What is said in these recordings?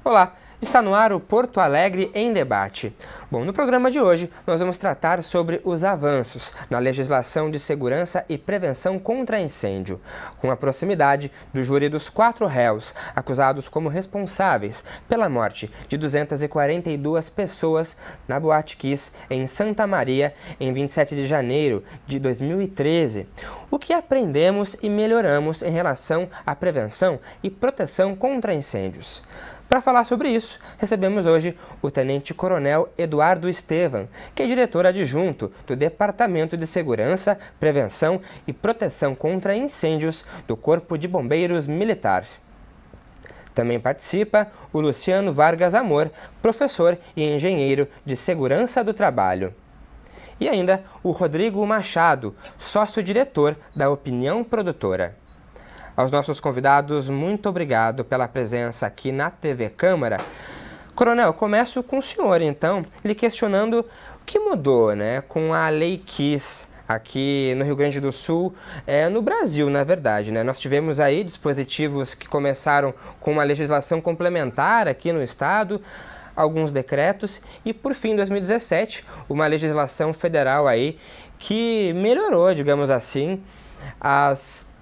Olá, está no ar o Porto Alegre em Debate. Bom, no programa de hoje nós vamos tratar sobre os avanços na legislação de segurança e prevenção contra incêndio, com a proximidade do júri dos 4 réus acusados como responsáveis pela morte de 242 pessoas na Boate Kiss em Santa Maria em 27 de janeiro de 2013. O que aprendemos e melhoramos em relação à prevenção e proteção contra incêndios? Para falar sobre isso, recebemos hoje o Tenente Coronel Eduardo Estevam, que é diretor adjunto do Departamento de Segurança, Prevenção e Proteção contra Incêndios do Corpo de Bombeiros Militar. Também participa o Luciano Vargas Amor, professor e engenheiro de Segurança do Trabalho. E ainda o Rodrigo Machado, sócio-diretor da Opinião Produtora. Aos nossos convidados, muito obrigado pela presença aqui na TV Câmara. Coronel, começo com o senhor, então, lhe questionando o que mudou, com a Lei Kiss aqui no Rio Grande do Sul, no Brasil, na verdade, Nós tivemos aí dispositivos que começaram com uma legislação complementar aqui no estado, alguns decretos e, por fim, em 2017, uma legislação federal aí que melhorou, digamos assim, as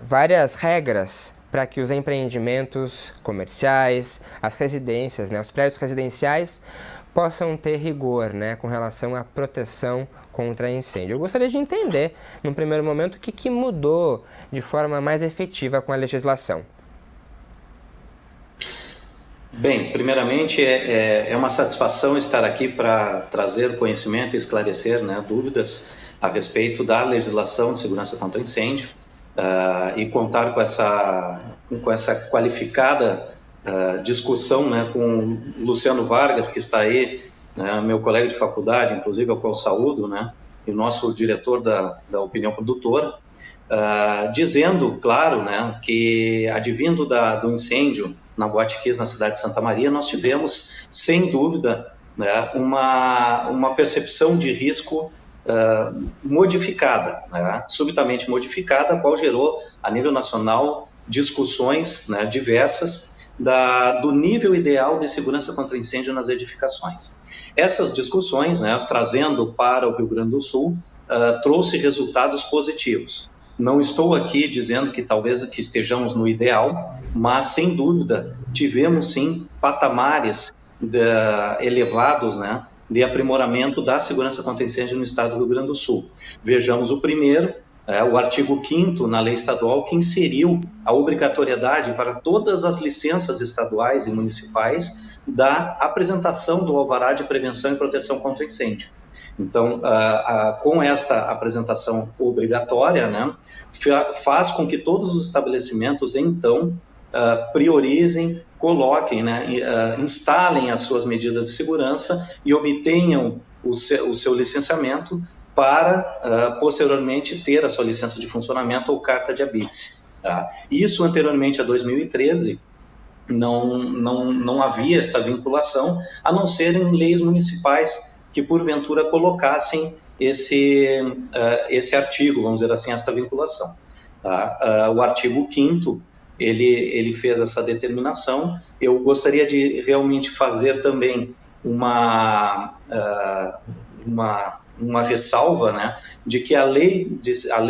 várias regras para que os empreendimentos comerciais, as residências, os prédios residenciais possam ter rigor, com relação à proteção contra incêndio. Eu gostaria de entender, num primeiro momento, o que mudou de forma mais efetiva com a legislação. Bem, primeiramente é uma satisfação estar aqui para trazer conhecimento e esclarecer dúvidas a respeito da legislação de segurança contra incêndio. E contar com essa qualificada discussão com o Luciano Vargas, que está aí, meu colega de faculdade, inclusive, ao qual saúdo, e o nosso diretor da Opinião Produtora, dizendo, claro, que advindo do incêndio na Boate Kiss, na cidade de Santa Maria, nós tivemos, sem dúvida, uma percepção de risco modificada, subitamente modificada, a qual gerou a nível nacional discussões diversas do nível ideal de segurança contra incêndio nas edificações. Essas discussões, trazendo para o Rio Grande do Sul, trouxe resultados positivos. Não estou aqui dizendo que talvez que estejamos no ideal, mas sem dúvida tivemos sim patamares elevados, de aprimoramento da segurança contra incêndio no estado do Rio Grande do Sul. Vejamos o primeiro, o artigo 5º na lei estadual, que inseriu a obrigatoriedade para todas as licenças estaduais e municipais da apresentação do alvará de prevenção e proteção contra incêndio. Então, com esta apresentação obrigatória, faz com que todos os estabelecimentos, então, priorizem, coloquem, instalem as suas medidas de segurança e obtenham o seu licenciamento para, posteriormente, ter a sua licença de funcionamento ou carta de habite. Isso, anteriormente a 2013, não havia esta vinculação, a não ser em leis municipais que, porventura, colocassem esse artigo, vamos dizer assim, esta vinculação. O artigo 5º, ele fez essa determinação. Eu gostaria de realmente fazer também uma ressalva, de que a lei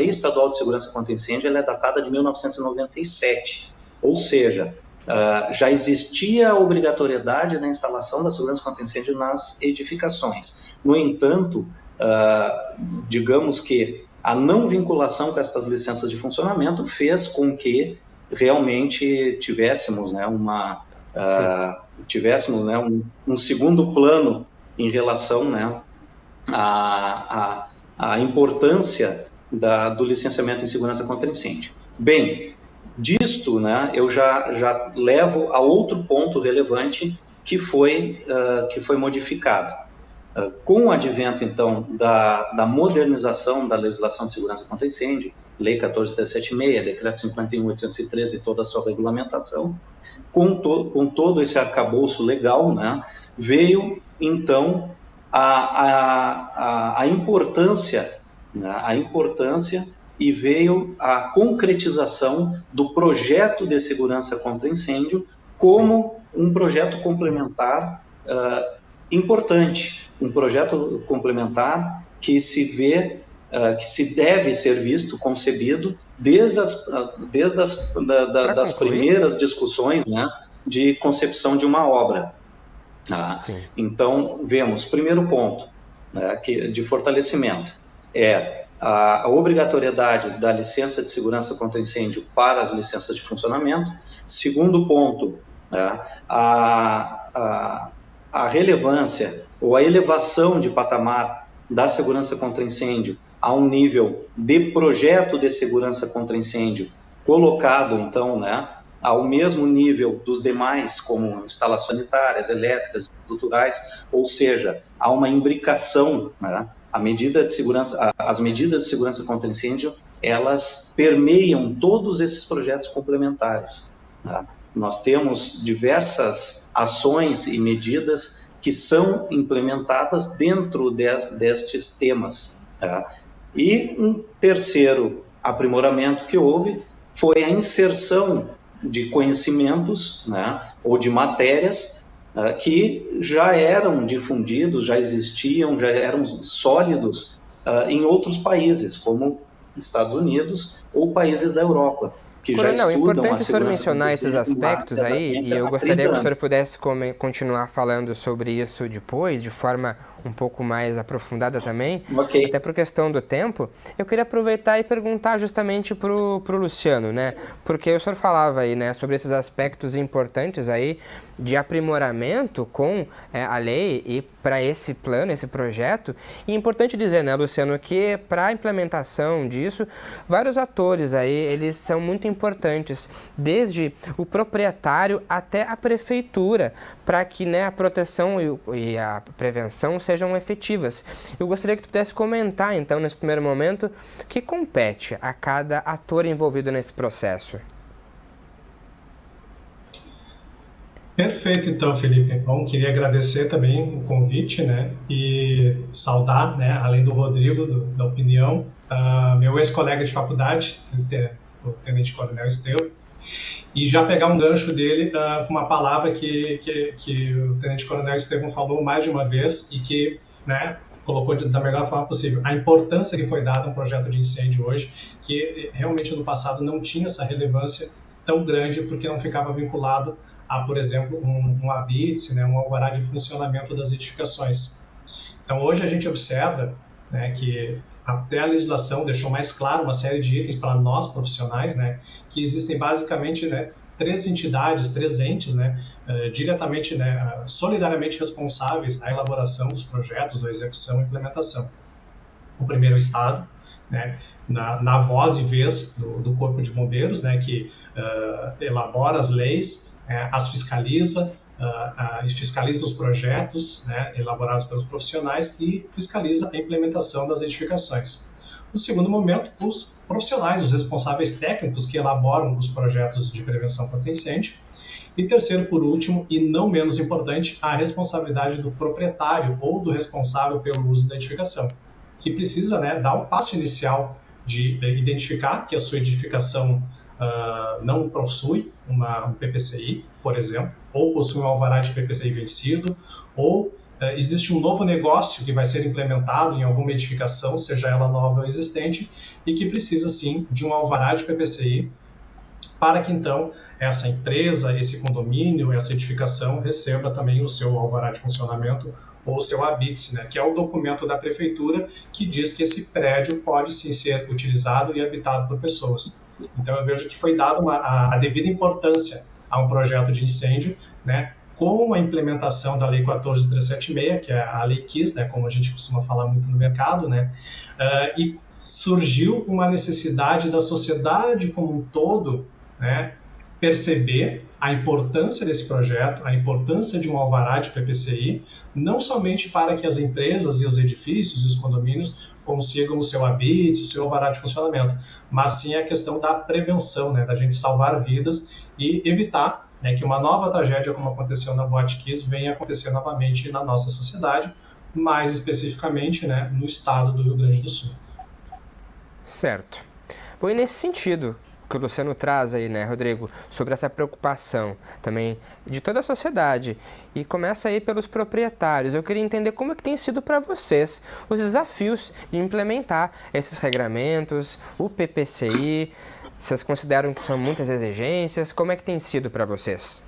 estadual de segurança contra incêndio ela é datada de 1997, ou seja, já existia a obrigatoriedade da instalação da segurança contra incêndio nas edificações. No entanto, digamos que a não vinculação com essas licenças de funcionamento fez com que realmente tivéssemos, um segundo plano em relação à importância do licenciamento em segurança contra incêndio. Bem, disto, eu já levo a outro ponto relevante que foi modificado. Com o advento, então, da modernização da legislação de segurança contra incêndio, Lei 14.376, Decreto 51.813 e toda a sua regulamentação, com todo esse arcabouço legal, veio, então, a importância e veio a concretização do projeto de segurança contra incêndio como um projeto complementar importante, um projeto complementar que se vê, que se deve ser visto, concebido, desde das primeiras discussões, né, de concepção de uma obra. Então, vemos, primeiro ponto, né, de fortalecimento, a obrigatoriedade da licença de segurança contra incêndio para as licenças de funcionamento. Segundo ponto, né, a relevância ou a elevação de patamar da segurança contra incêndio a um nível de projeto de segurança contra incêndio, colocado, então, né, ao mesmo nível dos demais, como instalações sanitárias, elétricas, estruturais, ou seja, há uma imbricação, né, as medidas de segurança contra incêndio, elas permeiam todos esses projetos complementares. Né? Nós temos diversas ações e medidas que são implementadas dentro destes temas. Tá? E um terceiro aprimoramento que houve foi a inserção de conhecimentos, né, ou de matérias que já eram difundidos, já existiam, já eram sólidos em outros países, como Estados Unidos ou países da Europa. Coronel, é importante o senhor mencionar esses aspectos aí, e eu gostaria que o senhor pudesse continuar falando sobre isso depois, de forma um pouco mais aprofundada também, até por questão do tempo. Eu queria aproveitar e perguntar justamente para o Luciano, né? Porque o senhor falava aí, né, sobre esses aspectos importantes aí de aprimoramento com a lei e para esse plano, esse projeto. E é importante dizer, né, Luciano, que para a implementação disso, vários atores aí, eles são muito importantes, desde o proprietário até a prefeitura, para que, né, a proteção e a prevenção sejam efetivas. Eu gostaria que tu pudesse comentar, então, nesse primeiro momento, o que compete a cada ator envolvido nesse processo. Perfeito, então, Felipe. Bom, queria agradecer também o convite, né, e saudar, né, além do Rodrigo, da opinião, meu ex-colega de faculdade, o Tenente Coronel Estevão, e já pegar um gancho dele com uma palavra que o Tenente Coronel Estevão falou mais de uma vez e que, né, colocou da melhor forma possível. A importância que foi dada a um projeto de incêndio hoje, que realmente no passado não tinha essa relevância tão grande porque não ficava vinculado a, por exemplo, um ABITS, né, um alvará de funcionamento das edificações. Então, hoje a gente observa, né, que até a legislação deixou mais claro uma série de itens para nós profissionais, né, que existem basicamente, né, três entes, né, diretamente, né, solidariamente responsáveis à elaboração dos projetos, à execução e implementação. O primeiro é o Estado, né, na voz e vez do Corpo de Bombeiros, né, que elabora as leis, as fiscaliza os projetos, né, elaborados pelos profissionais e fiscaliza a implementação das edificações. No segundo momento, os profissionais, os responsáveis técnicos que elaboram os projetos de prevenção contra incêndio. E terceiro, por último, e não menos importante, a responsabilidade do proprietário ou do responsável pelo uso da edificação, que precisa, né, dar o passo inicial de identificar que a sua edificação não possui um PPCI, por exemplo, ou possui um alvará de PPCI vencido, ou existe um novo negócio que vai ser implementado em alguma edificação, seja ela nova ou existente, e que precisa, sim, de um alvará de PPCI para que, então, essa empresa, esse condomínio, essa edificação receba também o seu alvará de funcionamento ou o seu ABITS, né, que é o documento da prefeitura que diz que esse prédio pode, sim, ser utilizado e habitado por pessoas. Então, eu vejo que foi dada a devida importância a um projeto de incêndio, né, com a implementação da Lei 14.376, que é a Lei KISS, né, como a gente costuma falar muito no mercado, né, e surgiu uma necessidade da sociedade como um todo, né, perceber a importância desse projeto, a importância de um alvará de PPCI, não somente para que as empresas e os edifícios e os condomínios consigam o seu ABITS, o seu alvará de funcionamento, mas sim a questão da prevenção, né, da gente salvar vidas e evitar, né, que uma nova tragédia como aconteceu na Boate Kiss venha acontecer novamente na nossa sociedade, mais especificamente, né, no estado do Rio Grande do Sul. Certo. Bom, e nesse sentido, que o Luciano traz aí, né, Rodrigo, sobre essa preocupação também de toda a sociedade. E começa aí pelos proprietários. Eu queria entender como é que tem sido para vocês os desafios de implementar esses regramentos, o PPCI. Vocês consideram que são muitas exigências? Como é que tem sido para vocês?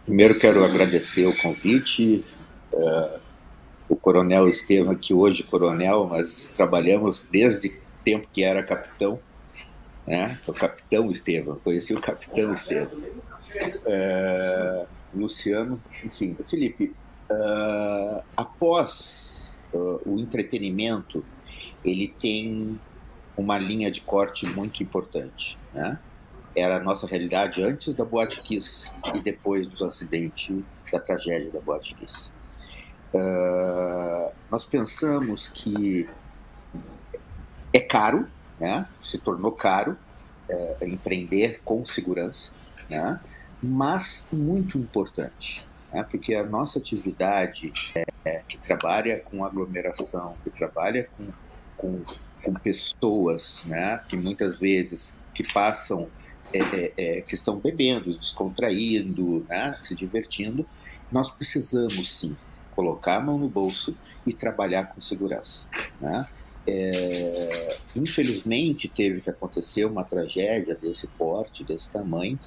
Primeiro quero agradecer o convite. O Coronel Estevam, que hoje é coronel, mas trabalhamos desde o tempo que era capitão, né? O capitão Estevam, conheci o capitão Estevam. Luciano, enfim, Felipe, após o entretenimento, ele tem uma linha de corte muito importante, né? Era a nossa realidade antes da Boate Kiss e depois do acidente, da tragédia da Boate Kiss. Nós pensamos que é caro, né? Se tornou caro empreender com segurança, né? Mas muito importante, né? Porque a nossa atividade que trabalha com aglomeração, que trabalha com pessoas, né? Que muitas vezes que passam, que estão bebendo, descontraindo, né? Se divertindo, nós precisamos sim colocar a mão no bolso e trabalhar com segurança, né? Infelizmente teve que acontecer uma tragédia desse porte, desse tamanho,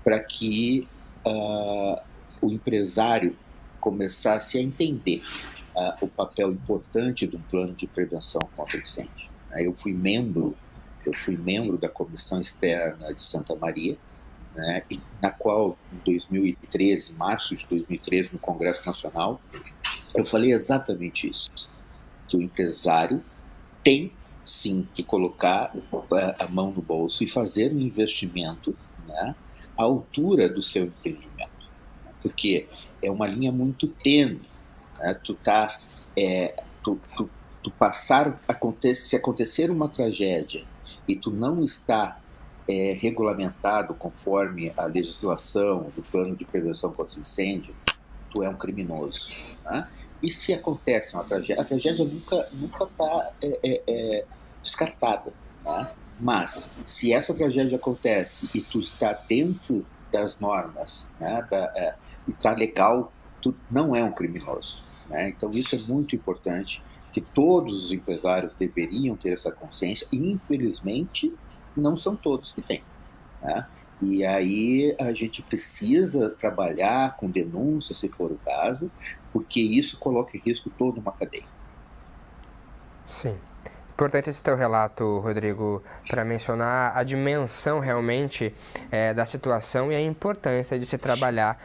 para que o empresário começasse a entender o papel importante de um plano de prevenção contra incêndio. Eu fui membro da comissão externa de Santa Maria, né, na qual em 2013, março de 2013, no Congresso Nacional, eu falei exatamente isso, que o empresário tem sim que colocar a mão no bolso e fazer um investimento, né, à altura do seu empreendimento, porque é uma linha muito tênue, né? Se acontecer uma tragédia e tu não está regulamentado conforme a legislação do plano de prevenção contra incêndio, tu é um criminoso, né? E se acontece uma tragédia, a tragédia nunca está descartada, né? Mas se essa tragédia acontece e tu está dentro das normas, né, e está legal, tu não é um criminoso, né? Então isso é muito importante, que todos os empresários deveriam ter essa consciência, e infelizmente não são todos que têm, né? E aí a gente precisa trabalhar com denúncia, se for o caso, porque isso coloca em risco toda uma cadeia. Sim. Importante esse teu relato, Rodrigo, para mencionar a dimensão realmente da situação e a importância de se trabalhar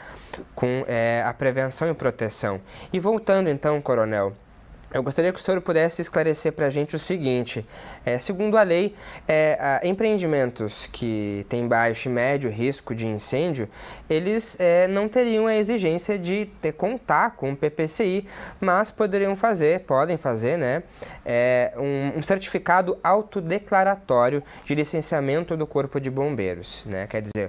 com a prevenção e proteção. E voltando então, Coronel, eu gostaria que o senhor pudesse esclarecer para a gente o seguinte: segundo a lei, empreendimentos que têm baixo e médio risco de incêndio, eles não teriam a exigência de contar com o PPCI, mas podem fazer, né, um certificado autodeclaratório de licenciamento do Corpo de Bombeiros, né? Quer dizer,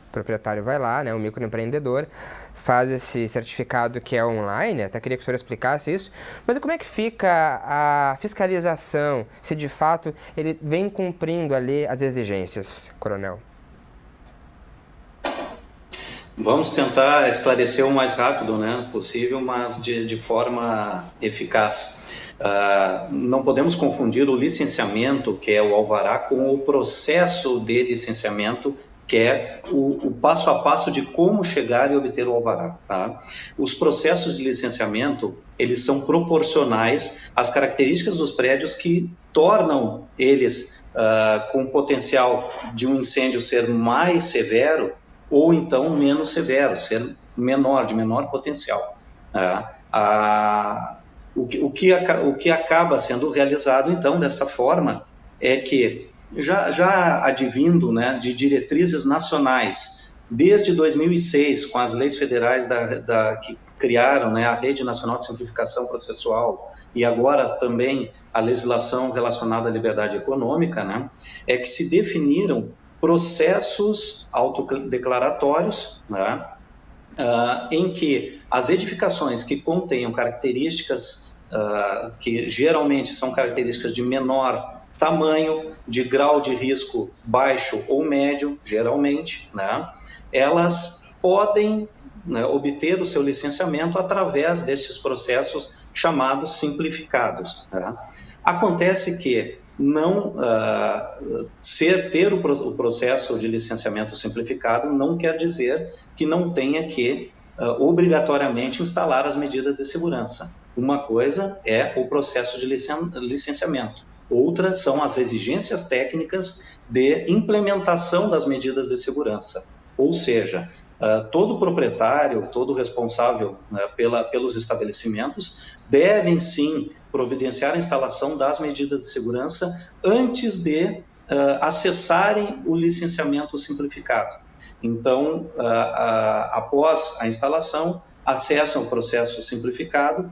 o proprietário vai lá, né, o microempreendedor, faz esse certificado que é online, até queria que o senhor explicasse isso, mas como é que fica a fiscalização, se de fato ele vem cumprindo ali as exigências, Coronel? Vamos tentar esclarecer o mais rápido, né, possível, mas de forma eficaz. Não podemos confundir o licenciamento, que é o alvará, com o processo de licenciamento, que é o passo a passo de como chegar e obter o alvará, tá? Os processos de licenciamento, eles são proporcionais às características dos prédios que tornam eles com potencial de um incêndio ser mais severo ou então menos severo, ser menor, de menor potencial. O que acaba sendo realizado, então, dessa forma, é que já advindo, né, de diretrizes nacionais, desde 2006, com as leis federais que criaram, né, a Rede Nacional de Simplificação Processual e agora também a legislação relacionada à liberdade econômica, né, é que se definiram processos autodeclaratórios, né, em que as edificações que contenham características que geralmente são características de menor tamanho, de grau de risco baixo ou médio, geralmente, né, elas podem, né, obter o seu licenciamento através destes processos chamados simplificados. Né. Acontece que ter o processo de licenciamento simplificado não quer dizer que não tenha que obrigatoriamente instalar as medidas de segurança. Uma coisa é o processo de licenciamento, outra são as exigências técnicas de implementação das medidas de segurança. Ou seja, todo proprietário, todo responsável, né, pelos estabelecimentos devem sim providenciar a instalação das medidas de segurança antes de acessarem o licenciamento simplificado. Então, após a instalação, acessam o processo simplificado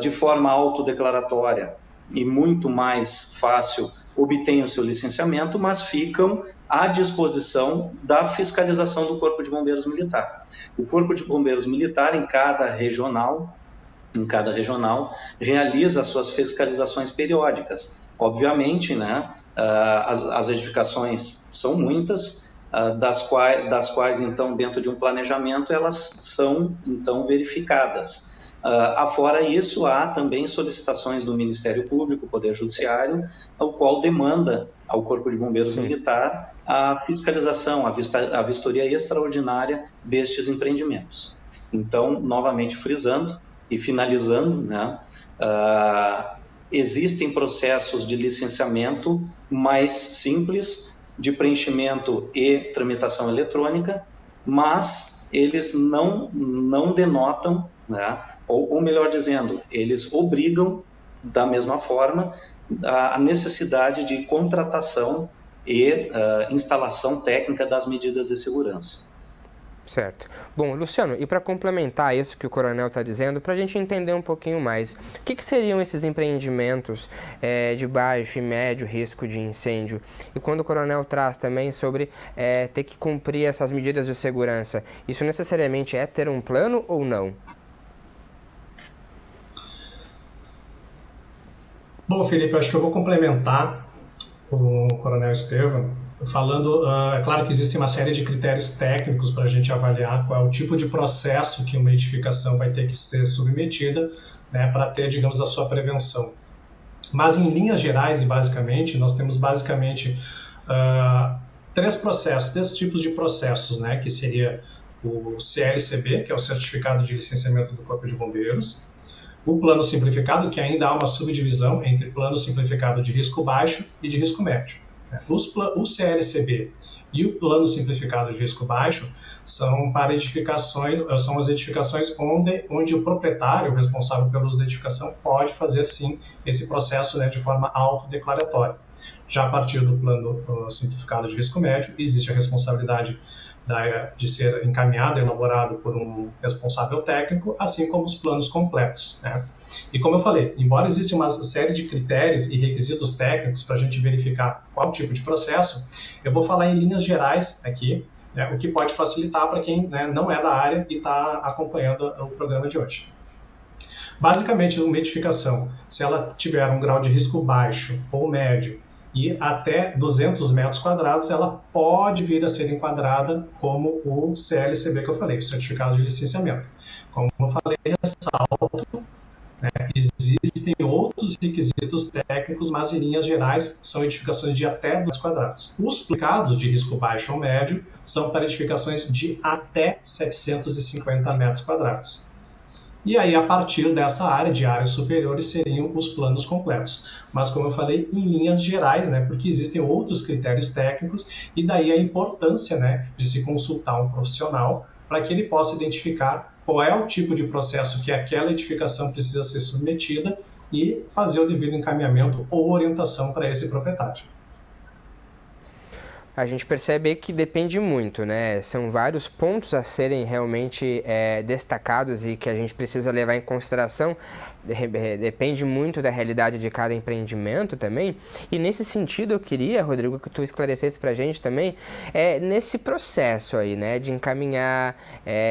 de forma autodeclaratória e muito mais fácil obtêm o seu licenciamento, mas ficam à disposição da fiscalização do Corpo de Bombeiros Militar. O Corpo de Bombeiros Militar, em cada regional, realiza as suas fiscalizações periódicas. Obviamente, né, as edificações são muitas, das quais, então, dentro de um planejamento, elas são, então, verificadas. Afora isso, há também solicitações do Ministério Público, Poder Judiciário, ao qual demanda ao Corpo de Bombeiros Militar a fiscalização, a vistoria extraordinária destes empreendimentos. Então, novamente frisando e finalizando, né, existem processos de licenciamento mais simples, de preenchimento e tramitação eletrônica, mas eles não denotam, né, ou melhor dizendo, eles obrigam, da mesma forma, a necessidade de contratação e instalação técnica das medidas de segurança. Certo. Bom, Luciano, e para complementar isso que o coronel está dizendo, para a gente entender um pouquinho mais, o que seriam esses empreendimentos de baixo e médio risco de incêndio? E quando o coronel traz também sobre ter que cumprir essas medidas de segurança, isso necessariamente é ter um plano ou não? Bom, Felipe, eu acho que eu vou complementar o coronel Estevam, falando, é claro que existem uma série de critérios técnicos para a gente avaliar qual é o tipo de processo que uma edificação vai ter que ser submetida, né, para ter, digamos, a sua prevenção. Mas em linhas gerais e basicamente, nós temos basicamente três tipos de processos, né, que seria o CLCB, que é o Certificado de Licenciamento do Corpo de Bombeiros, o plano simplificado, que ainda há uma subdivisão entre plano simplificado de risco baixo e de risco médio. O CLCB e o plano simplificado de risco baixo são para edificações, são as edificações onde o proprietário, o responsável pela edificação, pode fazer sim esse processo, né, de forma autodeclaratória. Já a partir do plano simplificado de risco médio, existe a responsabilidade de ser encaminhado, elaborado por um responsável técnico, assim como os planos completos, né? E como eu falei, embora exista uma série de critérios e requisitos técnicos para a gente verificar qual tipo de processo, eu vou falar em linhas gerais aqui, né, o que pode facilitar para quem, né, não é da área e está acompanhando o programa de hoje. Basicamente, uma edificação, se ela tiver um grau de risco baixo ou médio, e até 200 metros quadrados, ela pode vir a ser enquadrada como o CLCB que eu falei, o Certificado de Licenciamento. Como eu falei, ressalto, né, existem outros requisitos técnicos, mas em linhas gerais são edificações de até 200 quadrados. Os aplicados de risco baixo ou médio são para edificações de até 750 metros quadrados. E aí, a partir dessa área, de áreas superiores, seriam os planos completos. Mas, como eu falei, em linhas gerais, né, porque existem outros critérios técnicos, e daí a importância, né, de se consultar um profissional para que ele possa identificar qual é o tipo de processo que aquela edificação precisa ser submetida e fazer o devido encaminhamento ou orientação para esse proprietário. A gente percebe que depende muito, né? São vários pontos a serem realmente destacados e que a gente precisa levar em consideração. Depende muito da realidade de cada empreendimento também. E nesse sentido eu queria, Rodrigo, que tu esclarecesse para a gente também, nesse processo aí, né, de encaminhar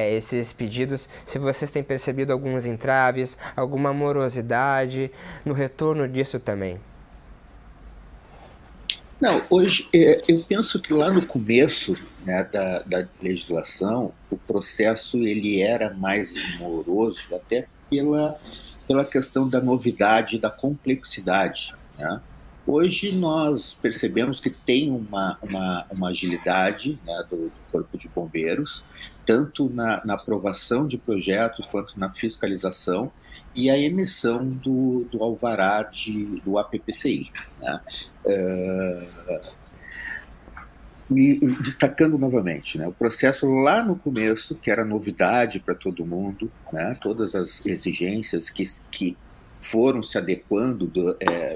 esses pedidos, se vocês têm percebido alguns entraves, alguma morosidade no retorno disso também. Não, hoje eu penso que lá no começo, né, da legislação, o processo ele era mais moroso, até pela questão da novidade e da complexidade, né? Hoje nós percebemos que tem uma agilidade, né, do Corpo de Bombeiros, tanto na aprovação de projetos quanto na fiscalização e a emissão do alvará do APPCI, né? Destacando novamente, né, o processo lá no começo, que era novidade para todo mundo, né, todas as exigências que foram se adequando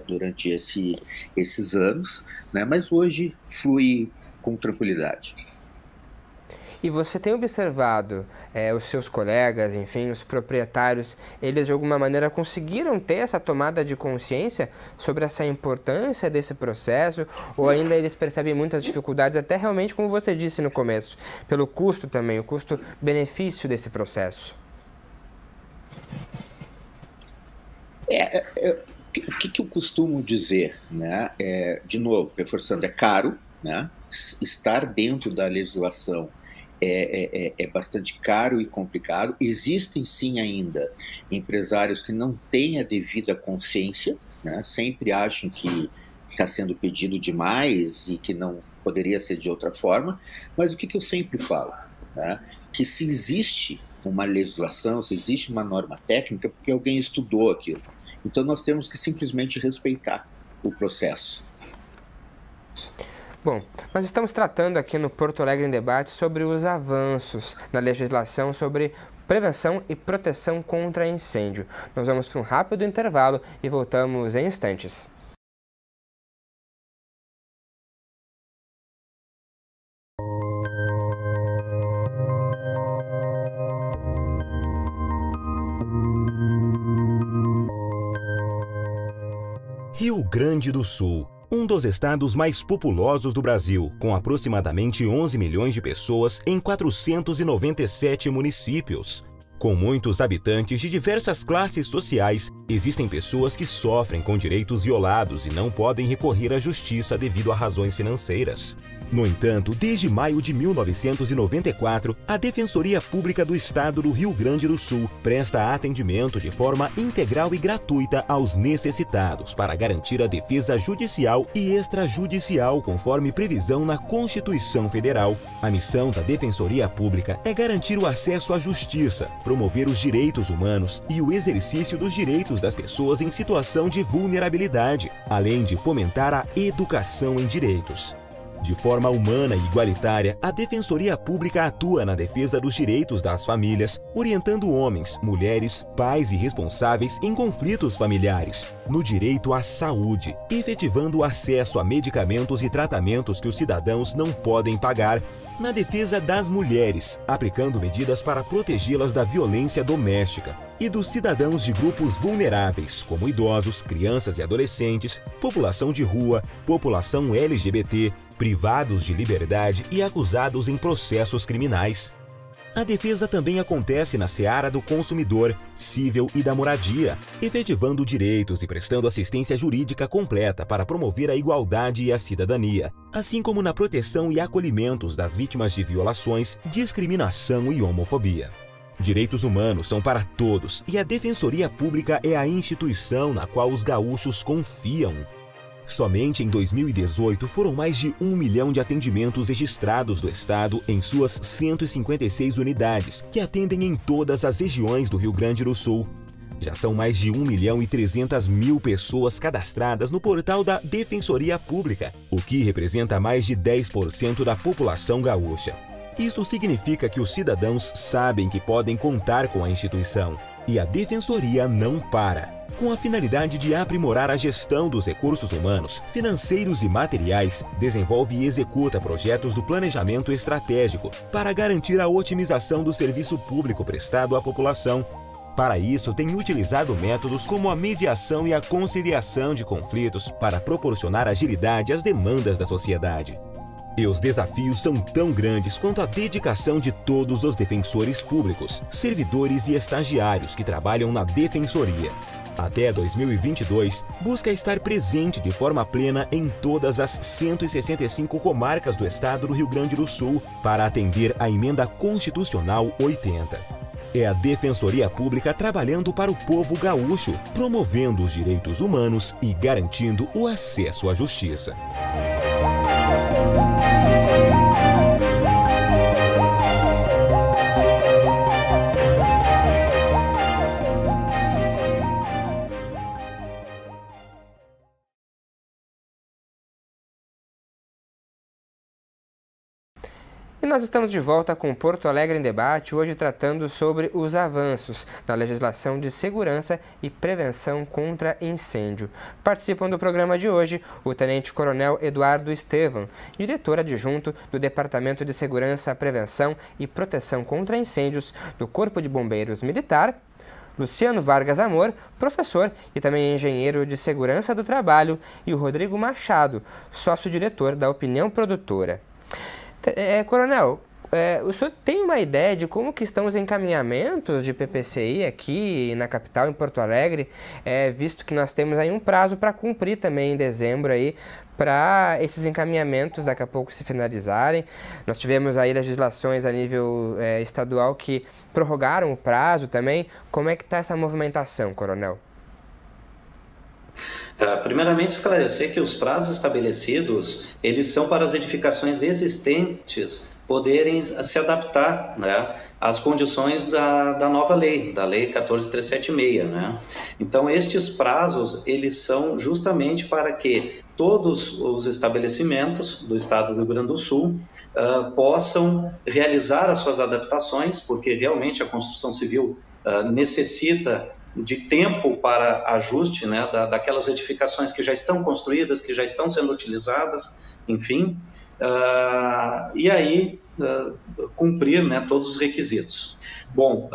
durante esses anos, né, mas hoje flui com tranquilidade. E você tem observado os seus colegas, enfim, os proprietários, eles de alguma maneira conseguiram ter essa tomada de consciência sobre essa importância desse processo, ou ainda eles percebem muitas dificuldades, até realmente, como você disse no começo, pelo custo também, o custo-benefício desse processo? O que eu costumo dizer, né? De novo, reforçando, é caro, né? Estar dentro da legislação é bastante caro e complicado. Existem sim ainda empresários que não têm a devida consciência, né? Sempre acham que está sendo pedido demais e que não poderia ser de outra forma, mas o que eu sempre falo, né? Que se existe uma legislação, se existe uma norma técnica, porque alguém estudou aquilo. Então nós temos que simplesmente respeitar o processo. Bom, nós estamos tratando aqui no Porto Alegre em Debate sobre os avanços na legislação sobre prevenção e proteção contra incêndio. Nós vamos para um rápido intervalo e voltamos em instantes. Rio Grande do Sul, um dos estados mais populosos do Brasil, com aproximadamente 11 milhões de pessoas em 497 municípios. Com muitos habitantes de diversas classes sociais, existem pessoas que sofrem com direitos violados e não podem recorrer à justiça devido a razões financeiras. No entanto, desde maio de 1994, a Defensoria Pública do Estado do Rio Grande do Sul presta atendimento de forma integral e gratuita aos necessitados para garantir a defesa judicial e extrajudicial conforme previsão na Constituição Federal. A missão da Defensoria Pública é garantir o acesso à justiça, promover os direitos humanos e o exercício dos direitos das pessoas em situação de vulnerabilidade, além de fomentar a educação em direitos. De forma humana e igualitária, a Defensoria Pública atua na defesa dos direitos das famílias, orientando homens, mulheres, pais e responsáveis em conflitos familiares, no direito à saúde, efetivando o acesso a medicamentos e tratamentos que os cidadãos não podem pagar, na defesa das mulheres, aplicando medidas para protegê-las da violência doméstica, e dos cidadãos de grupos vulneráveis, como idosos, crianças e adolescentes, população de rua, população LGBT, privados de liberdade e acusados em processos criminais. A defesa também acontece na seara do consumidor, civil e da moradia, efetivando direitos e prestando assistência jurídica completa para promover a igualdade e a cidadania, assim como na proteção e acolhimentos das vítimas de violações, discriminação e homofobia. Direitos humanos são para todos e a Defensoria Pública é a instituição na qual os gaúchos confiam. Somente em 2018 foram mais de 1 milhão de atendimentos registrados do estado em suas 156 unidades, que atendem em todas as regiões do Rio Grande do Sul. Já são mais de 1.300.000 pessoas cadastradas no portal da Defensoria Pública, o que representa mais de 10% da população gaúcha. Isso significa que os cidadãos sabem que podem contar com a instituição, e a Defensoria não para. Com a finalidade de aprimorar a gestão dos recursos humanos, financeiros e materiais, desenvolve e executa projetos do planejamento estratégico para garantir a otimização do serviço público prestado à população. Para isso, tem utilizado métodos como a mediação e a conciliação de conflitos para proporcionar agilidade às demandas da sociedade. E os desafios são tão grandes quanto a dedicação de todos os defensores públicos, servidores e estagiários que trabalham na Defensoria. Até 2022, busca estar presente de forma plena em todas as 165 comarcas do estado do Rio Grande do Sul para atender à Emenda Constitucional 80. É a Defensoria Pública trabalhando para o povo gaúcho, promovendo os direitos humanos e garantindo o acesso à justiça. E nós estamos de volta com Porto Alegre em Debate, hoje tratando sobre os avanços na legislação de segurança e prevenção contra incêndio. Participam do programa de hoje o Tenente-Coronel Eduardo Estevam, diretor adjunto do Departamento de Segurança, Prevenção e Proteção contra Incêndios do Corpo de Bombeiros Militar, Luciano Vargas Amor, professor e também engenheiro de segurança do trabalho, e o Rodrigo Machado, sócio-diretor da Opinião Produtora. Coronel, o senhor tem uma ideia de como que estão os encaminhamentos de PPCI aqui na capital, em Porto Alegre, visto que nós temos aí um prazo para cumprir também em dezembro aí, para esses encaminhamentos daqui a pouco se finalizarem. Nós tivemos aí legislações a nível estadual que prorrogaram o prazo também. Como é que está essa movimentação, Coronel? Primeiramente, esclarecer que os prazos estabelecidos, eles são para as edificações existentes poderem se adaptar, né, às condições da nova lei, da Lei 14.376, né? Então, estes prazos, eles são justamente para que todos os estabelecimentos do estado do Rio Grande do Sul possam realizar as suas adaptações, porque realmente a construção civil necessita de tempo para ajuste, né, daquelas edificações que já estão construídas, que já estão sendo utilizadas, enfim, e aí cumprir, né, todos os requisitos. Bom,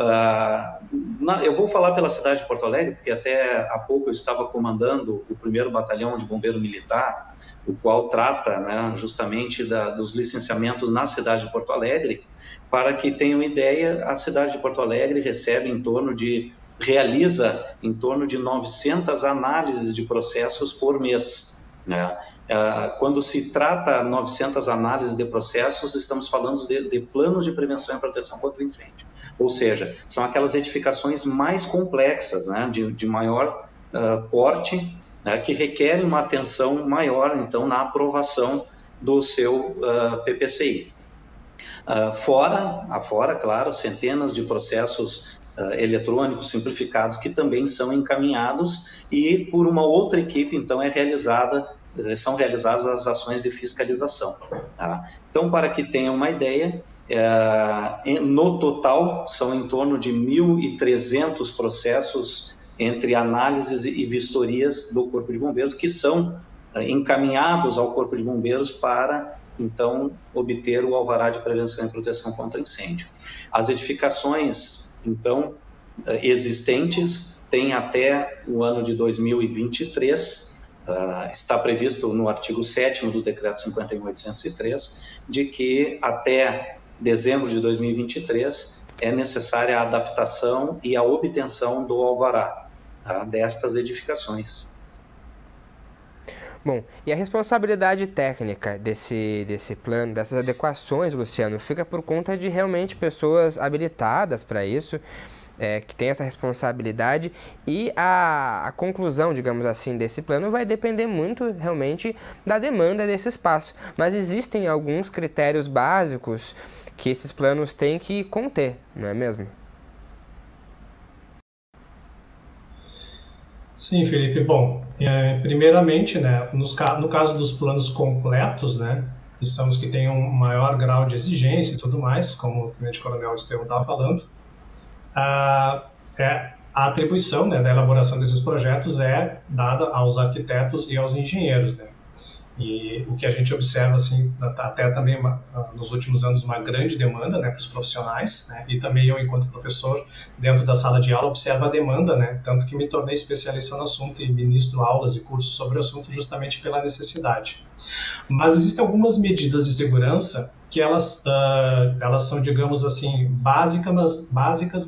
eu vou falar pela cidade de Porto Alegre, porque até há pouco eu estava comandando o 1º Batalhão de Bombeiro Militar, o qual trata, né, justamente dos licenciamentos na cidade de Porto Alegre. Para que tenham ideia, a cidade de Porto Alegre realiza em torno de 900 análises de processos por mês, né? Quando se trata 900 análises de processos, estamos falando de planos de prevenção e proteção contra incêndio. Ou seja, são aquelas edificações mais complexas, né, de maior porte, né, que requerem uma atenção maior, então, na aprovação do seu PPCI. Fora, claro, centenas de processos eletrônicos simplificados que também são encaminhados, e por uma outra equipe, então, são realizadas as ações de fiscalização. Tá? Então, para que tenham uma ideia, no total são em torno de 1.300 processos entre análises e vistorias do Corpo de Bombeiros que são encaminhados ao Corpo de Bombeiros para, então, obter o alvará de prevenção e proteção contra incêndio. As edificações, então, existentes têm até o ano de 2023, está previsto no artigo 7º do Decreto 51.803, de que até dezembro de 2023 é necessária a adaptação e a obtenção do alvará, tá, destas edificações. Bom, e a responsabilidade técnica desse plano, dessas adequações, Luciano, fica por conta de realmente pessoas habilitadas para isso, que tem essa responsabilidade, e a conclusão, digamos assim, desse plano vai depender muito realmente da demanda desse espaço. Mas existem alguns critérios básicos que esses planos têm que conter, não é mesmo? Sim, Felipe. Bom, primeiramente, né, no caso dos planos completos, né, que são os que têm um maior grau de exigência e tudo mais, como o Tenente-Coronel Estevam estava falando, a atribuição, né, da elaboração desses projetos é dada aos arquitetos e aos engenheiros, né? E o que a gente observa, assim, até também nos últimos anos, uma grande demanda, né, para os profissionais, né, e também eu, enquanto professor, dentro da sala de aula, observo a demanda, né, tanto que me tornei especialista no assunto e ministro aulas e cursos sobre o assunto justamente pela necessidade. Mas existem algumas medidas de segurança que elas são, digamos assim, básicas,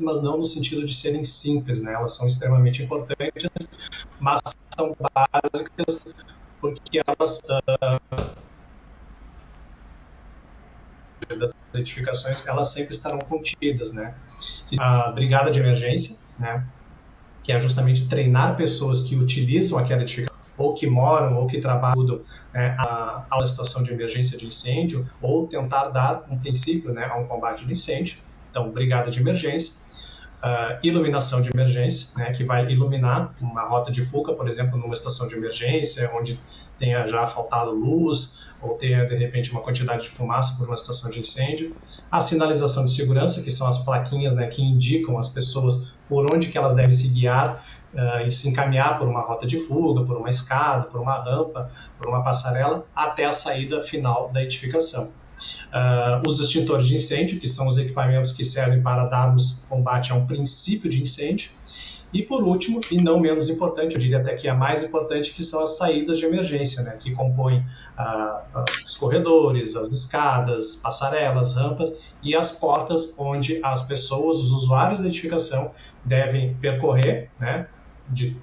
mas não no sentido de serem simples, né, elas são extremamente importantes, mas são básicas porque elas das edificações, elas sempre estarão contidas, né? A brigada de emergência, né, que é justamente treinar pessoas que utilizam aquela edificação, ou que moram, ou que trabalham, né, a uma situação de emergência de incêndio, ou tentar dar um princípio, né, a um combate de incêndio. Então, brigada de emergência, iluminação de emergência, né, que vai iluminar uma rota de fuga, por exemplo, numa estação de emergência, onde tenha já faltado luz, ou tenha, de repente, uma quantidade de fumaça por uma situação de incêndio. A sinalização de segurança, que são as plaquinhas, né, que indicam as pessoas por onde que elas devem se guiar e se encaminhar por uma rota de fuga, por uma escada, por uma rampa, por uma passarela, até a saída final da edificação. Os extintores de incêndio, que são os equipamentos que servem para darmos combate a um princípio de incêndio. E por último, e não menos importante, eu diria até que é a mais importante, que são as saídas de emergência, né, que compõem os corredores, as escadas, passarelas, rampas e as portas onde as pessoas, os usuários da edificação, devem percorrer, né,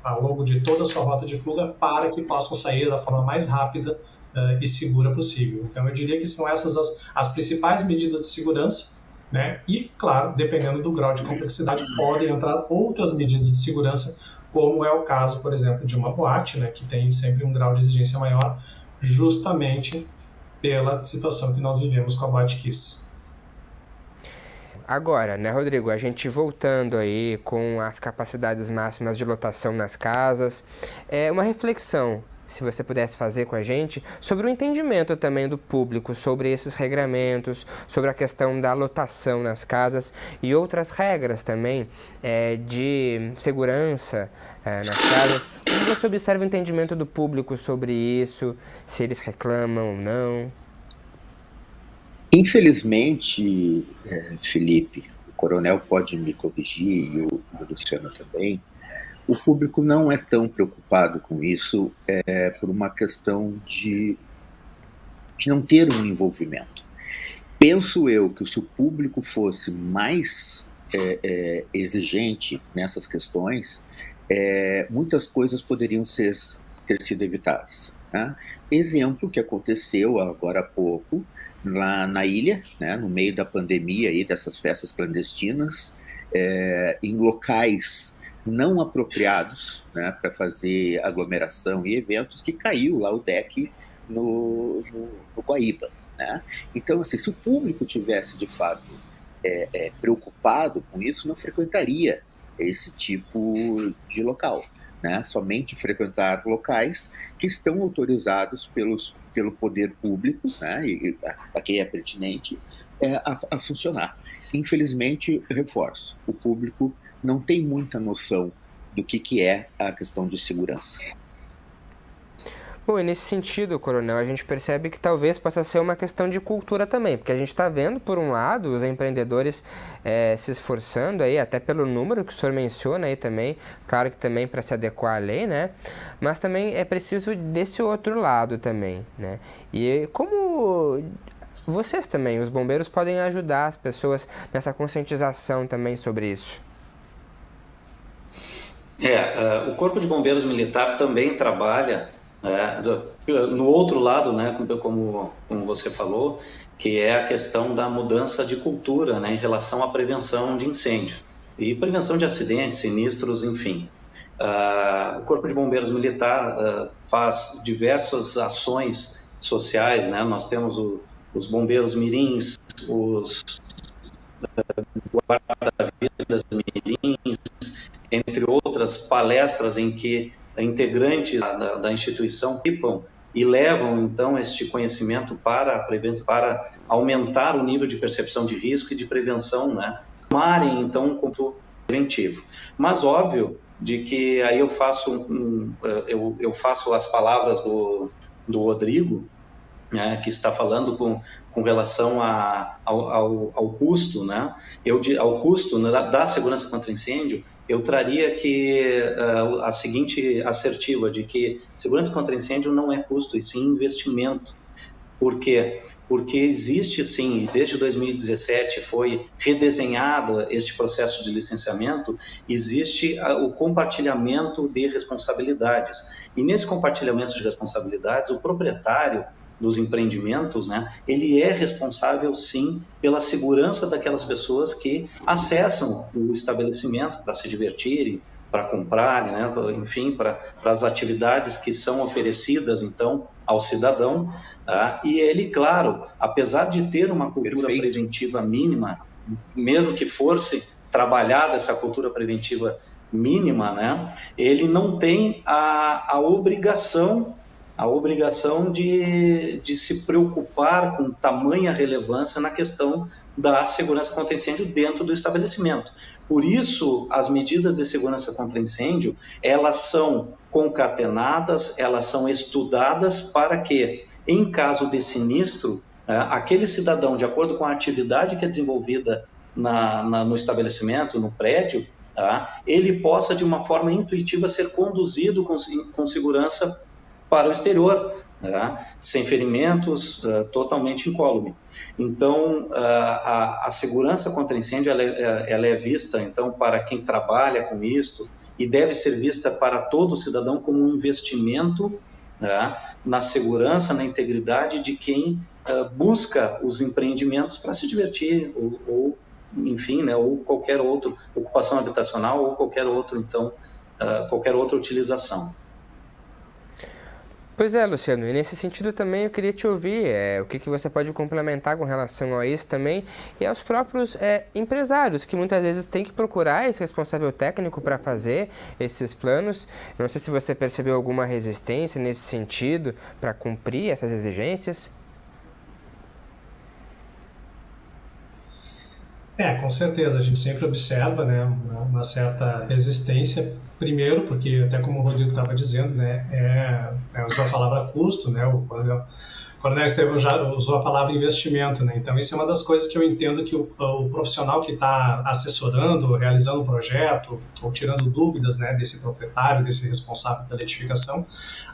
ao longo de toda a sua rota de fuga para que possam sair da forma mais rápida e segura possível. Então eu diria que são essas as principais medidas de segurança, né? E, claro, dependendo do grau de complexidade, podem entrar outras medidas de segurança, como é o caso, por exemplo, de uma boate, né, que tem sempre um grau de exigência maior, justamente pela situação que nós vivemos com a Boate Kiss. Agora, né, Rodrigo, a gente voltando aí com as capacidades máximas de lotação nas casas, uma reflexão, se você pudesse fazer com a gente, sobre o entendimento também do público sobre esses regramentos, sobre a questão da lotação nas casas e outras regras também de segurança nas casas. Como você observa o entendimento do público sobre isso, se eles reclamam ou não? Infelizmente, Felipe, o coronel pode me corrigir e o Luciano também, o público não é tão preocupado com isso por uma questão de não ter um envolvimento. Penso eu que se o público fosse mais exigente nessas questões, muitas coisas poderiam ter sido evitadas. Né? Exemplo que aconteceu agora há pouco, lá na ilha, né, no meio da pandemia aí, dessas festas clandestinas, em locais não apropriados, né, para fazer aglomeração e eventos, que caiu lá o deck no Guaíba. Né? Então, assim, se o público tivesse, de fato, preocupado com isso, não frequentaria esse tipo de local. Né? Somente frequentar locais que estão autorizados pelo poder público, né, e a quem é pertinente, a funcionar. Infelizmente, reforço, o público não tem muita noção do que é a questão de segurança. Bom, e nesse sentido, coronel, a gente percebe que talvez possa ser uma questão de cultura também, porque a gente está vendo, por um lado, os empreendedores se esforçando aí, até pelo número que o senhor menciona aí também, claro que também para se adequar à lei, né? Mas também é preciso desse outro lado também, né? E como vocês também, os bombeiros, podem ajudar as pessoas nessa conscientização também sobre isso? O Corpo de Bombeiros Militar também trabalha no outro lado, né, como você falou, que é a questão da mudança de cultura, né, em relação à prevenção de incêndio e prevenção de acidentes, sinistros, enfim. O Corpo de Bombeiros Militar faz diversas ações sociais, né? Nós temos os bombeiros mirins, os guarda-vidas mirins, entre outras palestras em que integrantes da instituição participam e levam, então, este conhecimento para aumentar o nível de percepção de risco e de prevenção, né? Tomarem, então, um controle preventivo. Mas, óbvio, de que aí eu faço as palavras do Rodrigo, né, que está falando com relação ao custo, né? Ao custo, né, da segurança contra incêndio, eu traria que a seguinte assertiva de que segurança contra incêndio não é custo, e sim investimento. Por quê? Porque existe sim, desde 2017 foi redesenhado este processo de licenciamento, existe o compartilhamento de responsabilidades. E nesse compartilhamento de responsabilidades, o proprietário dos empreendimentos, né, ele é responsável sim pela segurança daquelas pessoas que acessam o estabelecimento para se divertirem, para comprarem, né, enfim, para as atividades que são oferecidas, então, ao cidadão. Tá? E ele, claro, apesar de ter uma cultura preventiva mínima, mesmo que fosse trabalhada essa cultura preventiva mínima, né, ele não tem a obrigação de se preocupar com tamanha relevância na questão da segurança contra incêndio dentro do estabelecimento. Por isso, as medidas de segurança contra incêndio, elas são concatenadas, elas são estudadas para que, em caso de sinistro, aquele cidadão, de acordo com a atividade que é desenvolvida no estabelecimento, no prédio, ele possa, de uma forma intuitiva, ser conduzido com segurança para o exterior, sem ferimentos, totalmente incólume. Então, a segurança contra incêndio ela é vista, então, para quem trabalha com isto, e deve ser vista para todo cidadão como um investimento na segurança, na integridade de quem busca os empreendimentos para se divertir, ou enfim, né, ou qualquer outra ocupação habitacional, ou qualquer outra utilização. Pois é, Luciano, e nesse sentido também eu queria te ouvir, o que você pode complementar com relação a isso também, e aos próprios empresários, que muitas vezes têm que procurar esse responsável técnico para fazer esses planos. Não sei se você percebeu alguma resistência nesse sentido para cumprir essas exigências. Com certeza, a gente sempre observa, né, uma certa resistência, primeiro porque, até como o Rodrigo estava dizendo, né, usou a palavra custo, né, o Coronel Estevão já usou a palavra investimento, né, então isso é uma das coisas que eu entendo que o profissional que está assessorando, realizando o projeto, ou tirando dúvidas, né, desse proprietário, desse responsável pela edificação,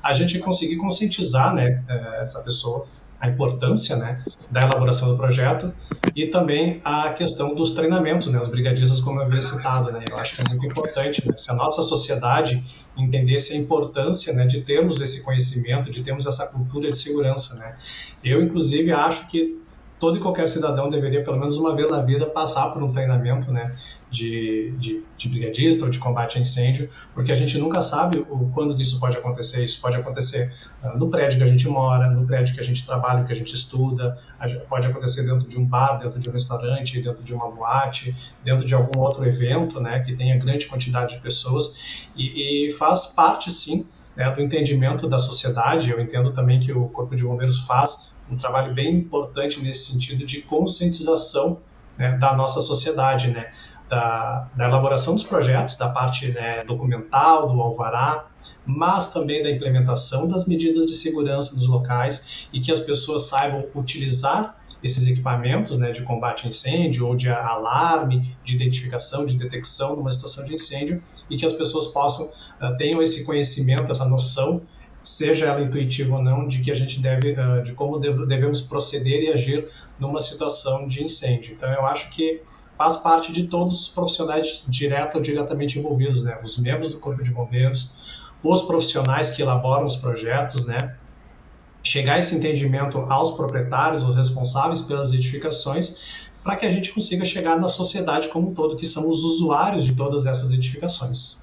a gente conseguir conscientizar, né, essa pessoa, a importância, né, da elaboração do projeto e também a questão dos treinamentos, né, os brigadistas, como eu havia citado, né, eu acho que é muito importante, né, se a nossa sociedade entendesse a importância, né, de termos esse conhecimento, de termos essa cultura de segurança, né. Eu, inclusive, acho que todo e qualquer cidadão deveria, pelo menos uma vez na vida, passar por um treinamento, né, de brigadista ou de combate a incêndio, porque a gente nunca sabe quando isso pode acontecer. Isso pode acontecer no prédio que a gente mora, no prédio que a gente trabalha, que a gente estuda, pode acontecer dentro de um bar, dentro de um restaurante, dentro de uma boate, dentro de algum outro evento, né, que tenha grande quantidade de pessoas, e faz parte, sim, né, do entendimento da sociedade. Eu entendo também que o Corpo de Bombeiros faz um trabalho bem importante nesse sentido de conscientização, né, da nossa sociedade, né, da elaboração dos projetos, da parte, né, documental, do alvará, mas também da implementação das medidas de segurança dos locais, e que as pessoas saibam utilizar esses equipamentos, né, de combate a incêndio ou de alarme, de identificação, de detecção numa situação de incêndio, e que as pessoas tenham esse conhecimento, essa noção, seja ela intuitiva ou não, de que a gente de como devemos proceder e agir numa situação de incêndio. Então, eu acho que faz parte de todos os profissionais direta ou diretamente envolvidos, né? Os membros do Corpo de Bombeiros, os profissionais que elaboram os projetos, né? Chegar a esse entendimento aos proprietários, os responsáveis pelas edificações, para que a gente consiga chegar na sociedade como um todo, que são os usuários de todas essas edificações.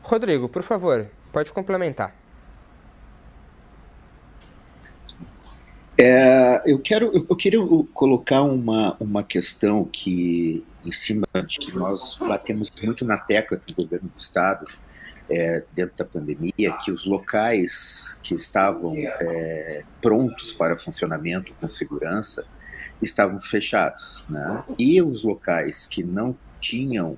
Rodrigo, por favor, pode complementar. Eu queria colocar uma questão que, em cima de que nós batemos muito na tecla do governo do Estado, dentro da pandemia, que os locais que estavam prontos para funcionamento com segurança estavam fechados, né? E os locais que não tinham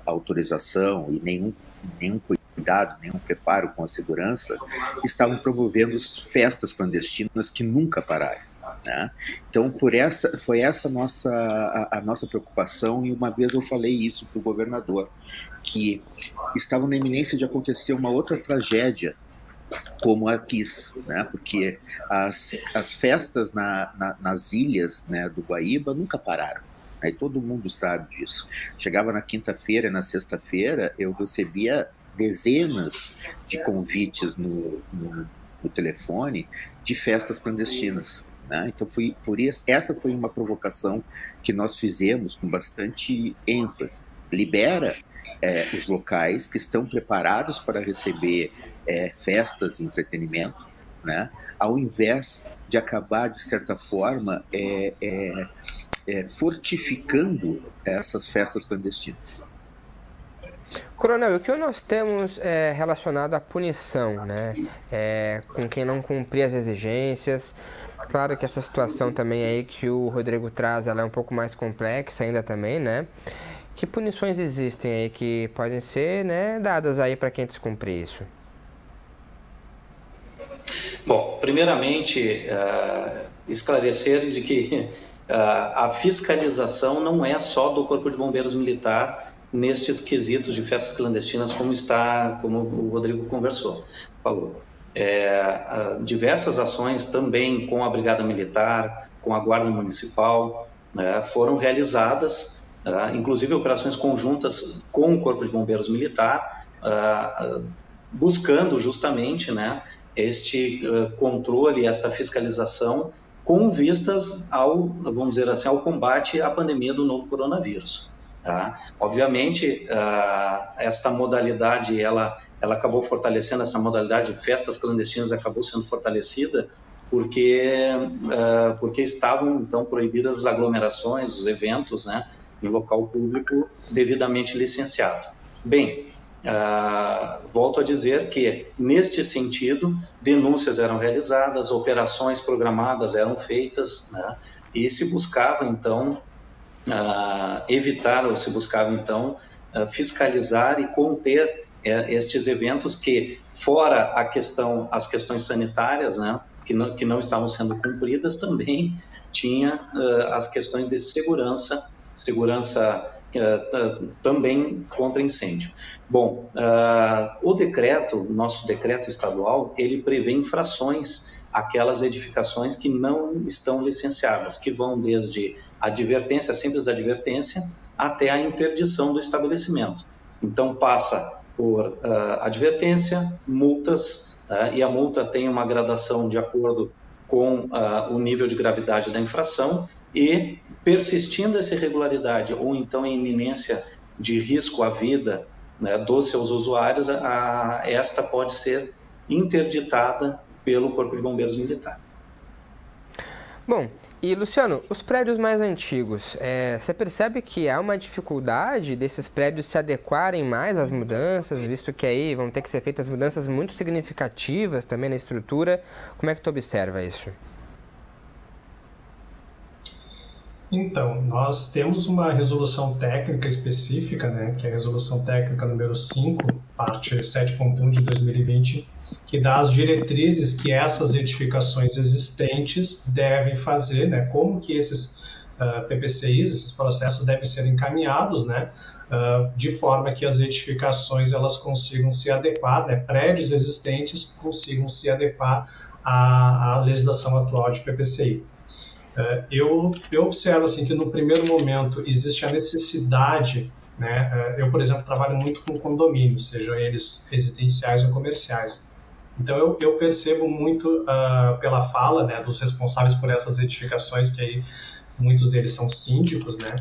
autorização e nenhum cuidado cuidado, nenhum preparo com a segurança, estavam promovendo festas clandestinas que nunca pararam, né? Então, foi essa a nossa preocupação, e uma vez eu falei isso para o governador, que estava na iminência de acontecer uma outra tragédia como a Kiss, né? Porque as festas nas ilhas, né, do Guaíba nunca pararam. Aí todo mundo sabe disso. Chegava na quinta-feira, na sexta-feira, eu recebia dezenas de convites no telefone de festas clandestinas, né? Então essa foi uma provocação que nós fizemos com bastante ênfase. Libera os locais que estão preparados para receber festas e entretenimento, né? Ao invés de acabar, de certa forma, fortificando essas festas clandestinas. Coronel, o que nós temos relacionado à punição, né? Com quem não cumprir as exigências? Claro que essa situação também aí que o Rodrigo traz, ela é um pouco mais complexa ainda também, né? Que punições existem aí que podem ser, né, dadas aí para quem descumprir isso? Bom, primeiramente, esclarecer de que a fiscalização não é só do Corpo de Bombeiros Militar nestes quesitos de festas clandestinas, como o Rodrigo falou. Diversas ações também com a Brigada Militar, com a Guarda Municipal, foram realizadas, inclusive operações conjuntas com o Corpo de Bombeiros Militar, buscando justamente, né, este controle, esta fiscalização, com vistas vamos dizer assim, ao combate à pandemia do novo coronavírus. Tá? Obviamente, esta modalidade, ela acabou fortalecendo, essa modalidade de festas clandestinas acabou sendo fortalecida porque estavam, então, proibidas as aglomerações, os eventos, né, em local público devidamente licenciado. Bem, volto a dizer que, neste sentido, denúncias eram realizadas, operações programadas eram feitas, né, e se buscava, então, evitar, ou se buscava, então, fiscalizar e conter estes eventos que, fora as questões sanitárias, né, que não estavam sendo cumpridas, também tinha as questões de segurança também contra incêndio. Bom, o nosso decreto estadual, ele prevê infrações àquelas edificações que não estão licenciadas, que vão desde advertência, simples advertência, até a interdição do estabelecimento. Então, passa por advertência, multas, e a multa tem uma gradação de acordo com o nível de gravidade da infração, e, persistindo essa irregularidade ou então em iminência de risco à vida, né, dos seus usuários, esta pode ser interditada pelo Corpo de Bombeiros Militar. Bom, e Luciano, os prédios mais antigos, você percebe que há uma dificuldade desses prédios se adequarem mais às mudanças, visto que aí vão ter que ser feitas mudanças muito significativas também na estrutura? Como é que tu observa isso? Então, nós temos uma resolução técnica específica, né, que é a resolução técnica número 5, parte 7.1 de 2020, que dá as diretrizes que essas edificações existentes devem fazer, né, como que esses PPCIs, esses processos devem ser encaminhados, né, de forma que as edificações elas consigam se adequar, né, prédios existentes consigam se adequar à legislação atual de PPCI. Eu observo assim, que no primeiro momento existe a necessidade, né, eu, por exemplo, trabalho muito com condomínios, sejam eles residenciais ou comerciais. Então eu percebo muito pela fala, né, dos responsáveis por essas edificações, que aí muitos deles são síndicos, né,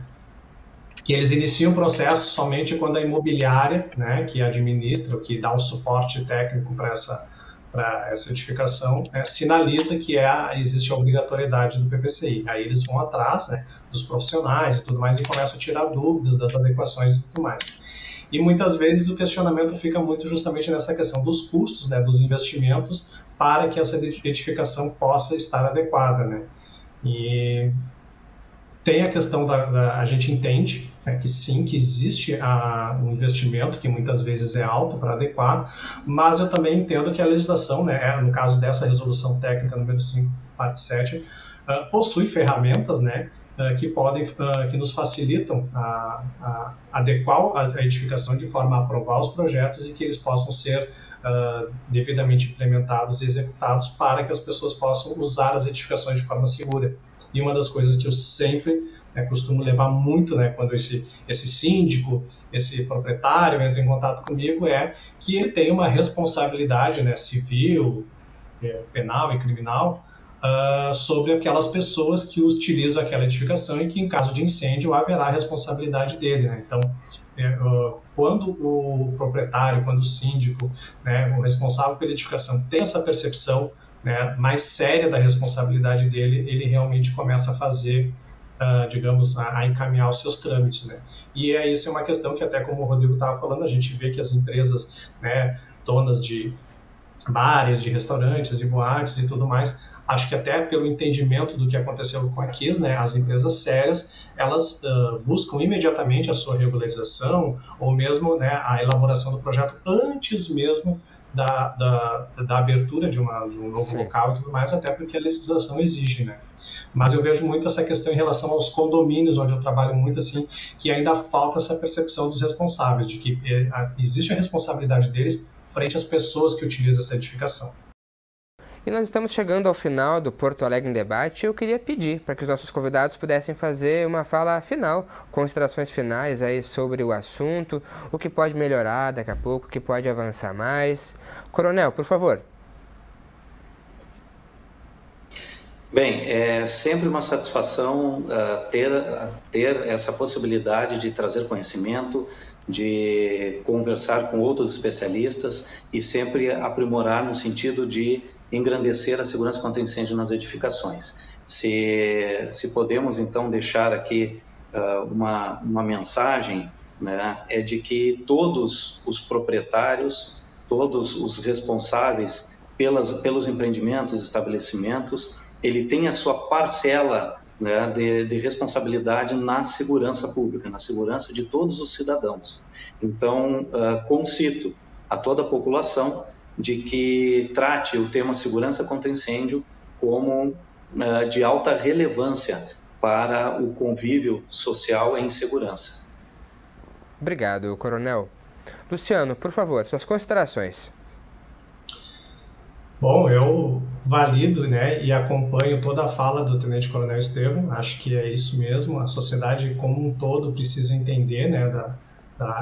que eles iniciam o processo somente quando a imobiliária, né, que administra, que dá o suporte técnico para essa edificação, sinaliza que existe a obrigatoriedade do PPCI. Aí eles vão atrás, né, dos profissionais e tudo mais e começam a tirar dúvidas das adequações e tudo mais. E muitas vezes o questionamento fica muito justamente nessa questão dos custos, né, dos investimentos, para que essa edificação possa estar adequada, né? E Tem a questão a gente entende, né, que sim, que existe um investimento que muitas vezes é alto para adequar, mas eu também entendo que a legislação, né, no caso dessa resolução técnica número 5, parte 7, possui ferramentas, né, que nos facilitam a adequar a edificação de forma a aprovar os projetos e que eles possam ser devidamente implementados e executados para que as pessoas possam usar as edificações de forma segura. E uma das coisas que eu sempre costumo levar muito, né, quando esse síndico, esse proprietário entra em contato comigo, é que ele tem uma responsabilidade, né, civil, penal e criminal sobre aquelas pessoas que utilizam aquela edificação e que, em caso de incêndio, haverá a responsabilidade dele, né? Então, quando o proprietário, quando o síndico, né, o responsável pela edificação tem essa percepção, né, mais séria da responsabilidade dele, ele realmente começa a fazer, digamos, a encaminhar os seus trâmites, né? E isso é uma questão que, até como o Rodrigo estava falando, a gente vê que as empresas, né, donas de bares, de restaurantes e boates e tudo mais, acho que até pelo entendimento do que aconteceu com a KISS, né, as empresas sérias, elas buscam imediatamente a sua regularização ou mesmo, né, a elaboração do projeto antes mesmo da abertura de um novo local e tudo mais, até porque a legislação exige, né? Mas eu vejo muito essa questão em relação aos condomínios, onde eu trabalho muito assim, que ainda falta essa percepção dos responsáveis, de que existe a responsabilidade deles frente às pessoas que utilizam essa edificação. E nós estamos chegando ao final do Porto Alegre em Debate e eu queria pedir para que os nossos convidados pudessem fazer uma fala final, considerações finais aí sobre o assunto, o que pode melhorar daqui a pouco, o que pode avançar mais. Coronel, por favor. Bem, é sempre uma satisfação ter essa possibilidade de trazer conhecimento, de conversar com outros especialistas e sempre aprimorar no sentido de engrandecer a segurança contra incêndio nas edificações. Se podemos, então, deixar aqui uma mensagem, né, é de que todos os proprietários, todos os responsáveis pelos empreendimentos, estabelecimentos, ele tem a sua parcela, né, de responsabilidade na segurança pública, na segurança de todos os cidadãos. Então, concito a toda a população de que trate o tema segurança contra incêndio como de alta relevância para o convívio social em segurança. Obrigado, Coronel. Luciano, por favor, suas considerações. Bom, eu valido, né, e acompanho toda a fala do Tenente Coronel Estevam. Acho que é isso mesmo. A sociedade como um todo precisa entender, né,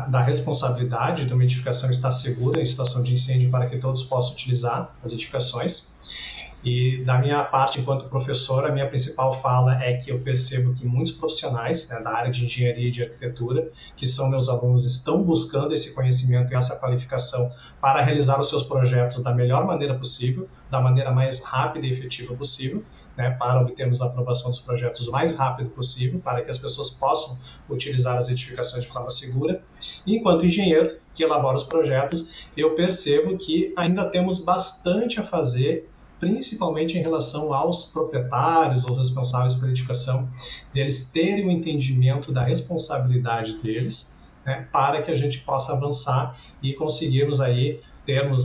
da responsabilidade de uma edificação estar segura em situação de incêndio para que todos possam utilizar as edificações. E da minha parte, enquanto professor, a minha principal fala é que eu percebo que muitos profissionais, né, da área de engenharia e de arquitetura, que são meus alunos, estão buscando esse conhecimento e essa qualificação para realizar os seus projetos da melhor maneira possível, da maneira mais rápida e efetiva possível, né, para obtermos a aprovação dos projetos o mais rápido possível, para que as pessoas possam utilizar as edificações de forma segura. E, enquanto engenheiro que elabora os projetos, eu percebo que ainda temos bastante a fazer, principalmente em relação aos proprietários ou responsáveis pela edificação, deles terem o entendimento da responsabilidade deles, né, para que a gente possa avançar e conseguirmos aí termos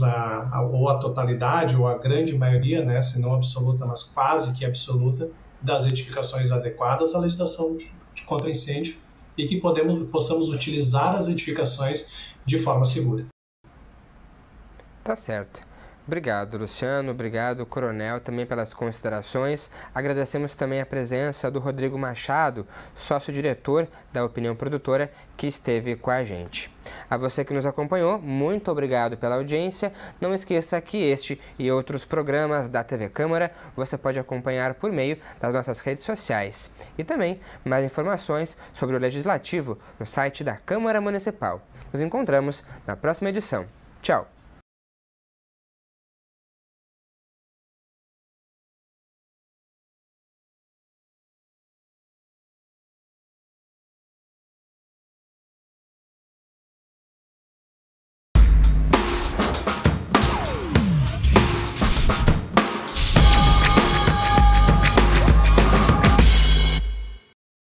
ou a totalidade ou a grande maioria, né, se não absoluta, mas quase que absoluta, das edificações adequadas à legislação de contra incêndio e que possamos utilizar as edificações de forma segura. Tá certo. Obrigado, Luciano. Obrigado, Coronel, também pelas considerações. Agradecemos também a presença do Rodrigo Machado, sócio-diretor da Opinião Produtora, que esteve com a gente. A você que nos acompanhou, muito obrigado pela audiência. Não esqueça que este e outros programas da TV Câmara você pode acompanhar por meio das nossas redes sociais. E também mais informações sobre o Legislativo no site da Câmara Municipal. Nos encontramos na próxima edição. Tchau!